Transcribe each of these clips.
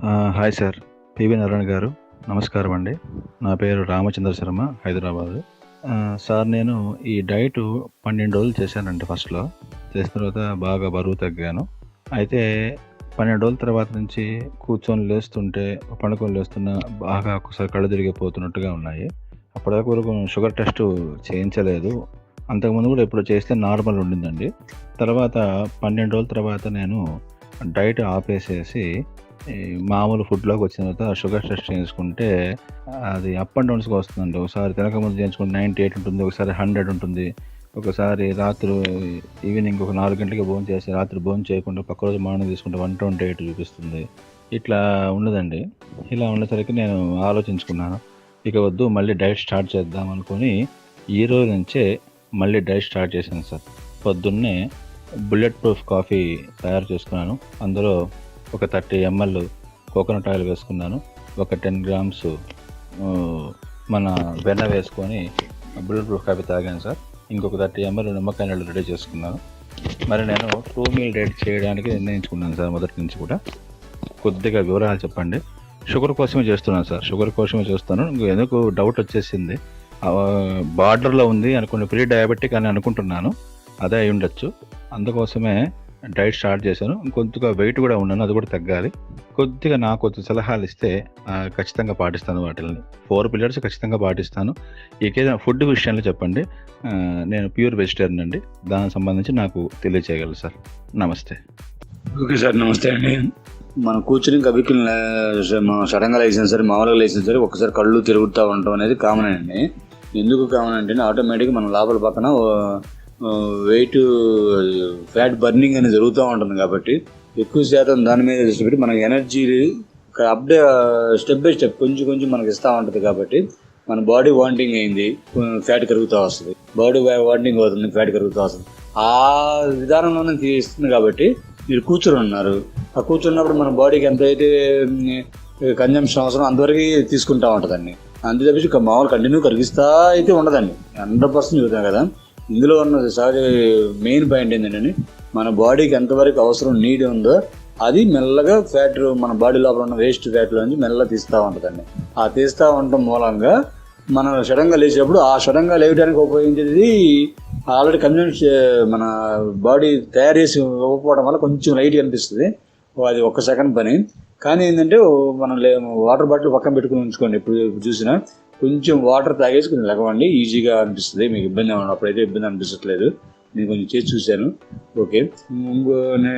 Hi sir. PV Narayana గారు. నమస్కారం అండి. నా పేరు రామచంద్ర శర్మ, హైదరాబాద్. సార్ నేను ఈ డైటు 12 రోజులు చేశానండి ఫస్ట్‌లో. చేసిన తర్వాత బాగా బరువు తగ్గాను. అయితే 12 రోజుల తర్వాత నుంచి కూర్చొని లేస్తుంటే, పండుకొని లేస్తున్నా బాగా ఒక్కోసారి కళ్ళు తిరిగిపోతున్నట్టుగా ఉన్నాయి. అప్పటిదాకా వరకు షుగర్ టెస్ట్ చేయించలేదు. అంతకుముందు కూడా ఎప్పుడో చేస్తే నార్మల్ ఉండిందండి. తర్వాత 12 రోజుల తర్వాత నేను డైట్ ఆపేసేసి ఈ మామూలు ఫుడ్‌లోకి వచ్చిన తర్వాత షుగర్ టెస్ట్ చేయించుకుంటే అది అప్ అండ్ డౌన్స్‌గా వస్తుందండి. ఒకసారి తినకముందు చేయించుకుంటే 98 ఉంటుంది. ఒకసారి 100 ఉంటుంది. ఒకసారి రాత్రి ఈవినింగ్ ఒక 4 గంటలకి భోంచేసి రాత్రి భోంచేయకుండా పక్క రోజు మార్నింగ్ తీసుకుంటే 128 చూపిస్తుంది. ఇట్లా ఉన్నదండి. ఇలా ఉండేసరికి నేను ఆలోచించుకున్నాను. ఇక వద్దు, మళ్ళీ డైట్ స్టార్ట్ చేద్దాం అనుకుని ఈ రోజు నుంచే మళ్ళీ డైట్ స్టార్ట్ చేశాను సార్. పొద్దున్నే బుల్లెట్ ప్రూఫ్ కాఫీ తయారు చేసుకున్నాను. అందులో ఒక 30 ml కోకోనట్ ఆయిల్ వేసుకున్నాను. ఒక 10 grams మన వెన్న వేసుకొని బుల్లెట్ ప్రూఫ్ కాఫీ తాగాను సార్. ఇంకొక 30 ml నిమ్మకాయ నీళ్ళు రెడీ చేసుకున్నాను. మరి నేను 2 మీల్ డైట్ చేయడానికి నిర్ణయించుకున్నాను సార్. మొదటి నుంచి కూడా కొద్దిగా వివరాలు చెప్పండి. షుగర్ కోసమే చేస్తున్నాను సార్. షుగర్ కోసమే చేస్తాను. ఎందుకు డౌట్ వచ్చేసింది. బార్డర్లో ఉంది అనుకుని ప్రీ డయాబెటిక్ అని అనుకుంటున్నాను. అదే అయి ఉండొచ్చు. అందుకోసమే డైట్ స్టార్ట్ చేశాను. కొద్దిగా వెయిట్ కూడా ఉన్నాను, అది కూడా తగ్గాలి. కొద్దిగా నాకు కొద్ది సలహాలు ఇస్తే ఖచ్చితంగా పాటిస్తాను వాటిని. 4 పిల్లర్స్ ఖచ్చితంగా పాటిస్తాను. ఏదైనా ఫుడ్ విషయంలో చెప్పండి. నేను ప్యూర్ వెజిటేరియన్ అండి. దానికి సంబంధించి నాకు తెలియచేయగలరు సార్. నమస్తే. ఓకే సార్, నమస్తే అండి. మనం కూర్చుని కవికి సడన్గా లేచినా సరే, మామూలుగా లేచినా సరే ఒకసారి కళ్ళు తిరుగుతూ ఉండటం అనేది కామన్ అండి. ఎందుకు కామన్ అంటే ఆటోమేటిక్గా మన లోపల పక్కన వెయిట్ ఫ్యాట్ బర్నింగ్ అనేది జరుగుతూ ఉంటుంది. కాబట్టి ఎక్కువ శాతం దాని మీద దృష్టి పెట్టి మనకి ఎనర్జీ స్టెప్ బై స్టెప్ కొంచెం మనకి ఇస్తూ ఉంటుంది. కాబట్టి మన బాడీ వాంటింగ్ అయింది, ఫ్యాట్ కరుగుతూ వస్తుంది. బాడీ వాంటింగ్ అవుతుంది, ఫ్యాట్ కరుగుతూ వస్తుంది. ఆ విధానంలోనే తీస్తుంది. కాబట్టి మీరు కూర్చొని ఉన్నారు. ఆ కూర్చున్నప్పుడు మన బాడీకి ఎంతైతే కన్జంప్షన్ అవసరం అంతవరకు తీసుకుంటూ ఉంటుందండి. అంతే తప్పించి మామూలు కంటిన్యూ కరిగిస్తా అయితే ఉండదండి. 100% చూద్దాం కదా. ఇందులో ఉన్న సహజ మెయిన్ పాయింట్ ఏంటంటే మన బాడీకి ఎంతవరకు అవసరం నీడ్ ఉందో అది మెల్లగా ఫ్యాట్ మన బాడీ లోపల ఉన్న వేస్ట్ ఫ్యాట్లో నుంచి మెల్లగా తీస్తూ ఉంటుందండి. ఆ తీస్తూ ఉండటం మూలంగా మనం సడన్గా లేచేటప్పుడు ఆ సడన్గా లేవడానికి ఉపయోగించేది ఆల్రెడీ మన బాడీ తయారు చేసి ఇవ్వకపోవడం వల్ల కొంచెం లైట్ అనిపిస్తుంది. అది 1 సెకండ్ పని. కానీ ఏంటంటే మనం వాటర్ బాటిల్ పక్కన పెట్టుకుని ఉంచుకోండి. ఎప్పుడు చూసినా కొంచెం వాటర్ తాగేసి కొంచెం లెగవండి, ఈజీగా అనిపిస్తుంది. మీకు ఇబ్బంది ఏమన్నా అప్పుడైతే ఇబ్బంది అనిపించట్లేదు. నేను కొంచెం చేసి చూశాను. ఓకే.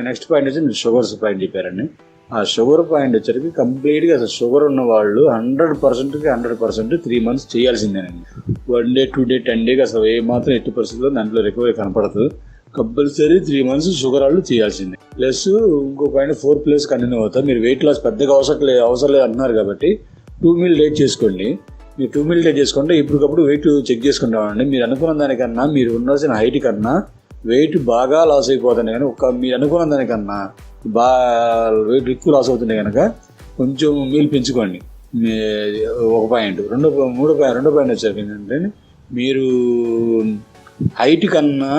నెక్స్ట్ పాయింట్ వచ్చి మీరు షుగర్స్ పాయింట్ చెప్పారండి. ఆ షుగర్ పాయింట్ వచ్చరికి కంప్లీట్గా అసలు షుగర్ ఉన్న వాళ్ళు 100% 3 months చేయాల్సిందేనండి. 1 day 2 day 10 days అసలు ఏమాత్రం ఎట్టి పరిస్థితుల్లో దాంట్లో రికవరీ కనపడదు. కంపల్సరీ 3 months షుగర్ వాళ్ళు చేయాల్సిందే. ప్లస్ ఇంకో పాయింట్ 4+ కంటిన్యూ అవుతారు. మీరు వెయిట్ లాస్ పెద్దగా అవసరం లేదు అంటున్నారు కాబట్టి 2 meal డైట్ చేసుకోండి. మీరు 2 meal డైట్ చేసుకుంటే ఇప్పటికప్పుడు వెయిట్ చెక్ చేసుకుంటామండి. మీరు అనుకున్న దానికన్నా, మీరు ఉండాల్సిన హైట్ కన్నా వెయిట్ బాగా లాస్ అయిపోతుంది. కానీ మీరు అనుకున్న దానికన్నా వెయిట్ ఎక్కువ లాస్ అవుతుంది కనుక కొంచెం మీల్ పెంచుకోండి. ఒక పాయింట్. రెండో పాయింట్ వచ్చారు ఏంటంటే మీరు హైట్ కన్నా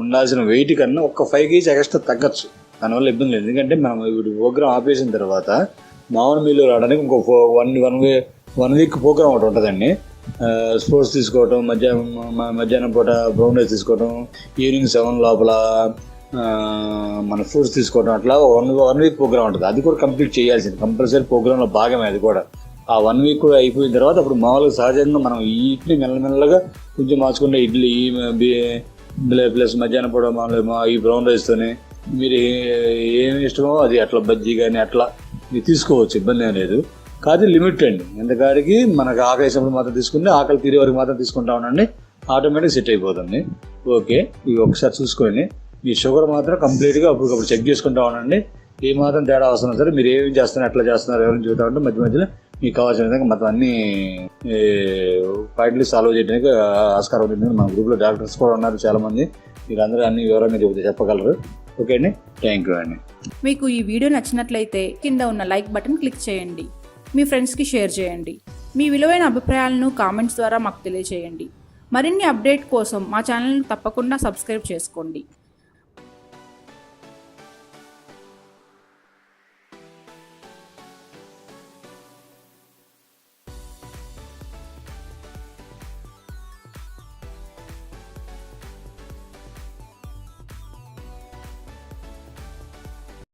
ఉండాల్సిన వెయిట్ కన్నా ఒక 5 kg ఎక్స్ట్రా తగ్గచ్చు. దానివల్ల ఇబ్బంది లేదు. ఎందుకంటే మనం ఇప్పుడు ప్రోగ్రామ్ ఆపేసిన తర్వాత మామూలు మీల్లో రావడానికి ఇంకో 1 week ప్రోగ్రామ్ ఒకటి ఉంటుందండి. స్పోర్ట్స్ తీసుకోవటం, మధ్యాహ్నం పూట బ్రౌన్ రైస్ తీసుకోవటం, ఈవినింగ్ 7 లోపల మన ఫ్రూట్స్ తీసుకోవటం, అట్లా 1 week ప్రోగ్రామ్ ఉంటుంది. అది కూడా కంప్లీట్ చేయాల్సింది. కంపల్సరీ ప్రోగ్రాంలో భాగమే అది కూడా. ఆ 1 week కూడా అయిపోయిన తర్వాత అప్పుడు మామూలుగా సహజంగా మనం ఈ ఇడ్లీ మెల్లమెల్లగా కొంచెం మార్చుకుంటే ఇడ్లీ ప్లస్ మధ్యాహ్నం పూట మామూలుగా ఈ బ్రౌన్ రైస్తోనే మీరు ఏమి ఇష్టమో అది అట్లా బజ్జీ కానీ అట్లా మీరు తీసుకోవచ్చు, ఇబ్బంది ఏం లేదు. కాదు లిమిట్ అండి. ఎంతకాడికి మనకు ఆకలి వేసినప్పుడు మాత్రం తీసుకుంటే ఆకలి తీరే వరకు మాత్రం తీసుకుంటా ఉండండి. ఆటోమేటిక్ సెట్ అయిపోతుంది. ఓకే. ఇవి ఒకసారి చూసుకొని మీ షుగర్ మాత్రం కంప్లీట్గా అప్పుడు చెక్ చేసుకుంటా ఉండండి. ఏ మాత్రం తేడా అవసరం సరే మీరు ఏం చేస్తున్నారు, ఎట్లా చేస్తున్నారు ఎవరైనా చూస్తూ ఉంటే మధ్యలో మీకు కావాల్సిన విధంగా మొత్తం అన్ని పాయింట్లు సాల్వ్ చేయడానికి ఆస్కారం ఉంటుంది. మన గ్రూప్లో డాక్టర్స్ కూడా ఉన్నారు చాలామంది. మీరు అందరూ అన్ని వివరంగా చెప్పగలరు. ఓకే అండి, థ్యాంక్ యూ అండి. మీకు ఈ వీడియో నచ్చినట్లయితే కింద ఉన్న లైక్ బటన్ క్లిక్ చేయండి. మీ ఫ్రెండ్స్కి షేర్ చేయండి. మీ విలువైన అభిప్రాయాలను కామెంట్స్ ద్వారా మాకు తెలియజేయండి. మరిన్ని అప్డేట్ కోసం మా ఛానల్ని తప్పకుండా సబ్స్క్రైబ్ చేసుకోండి.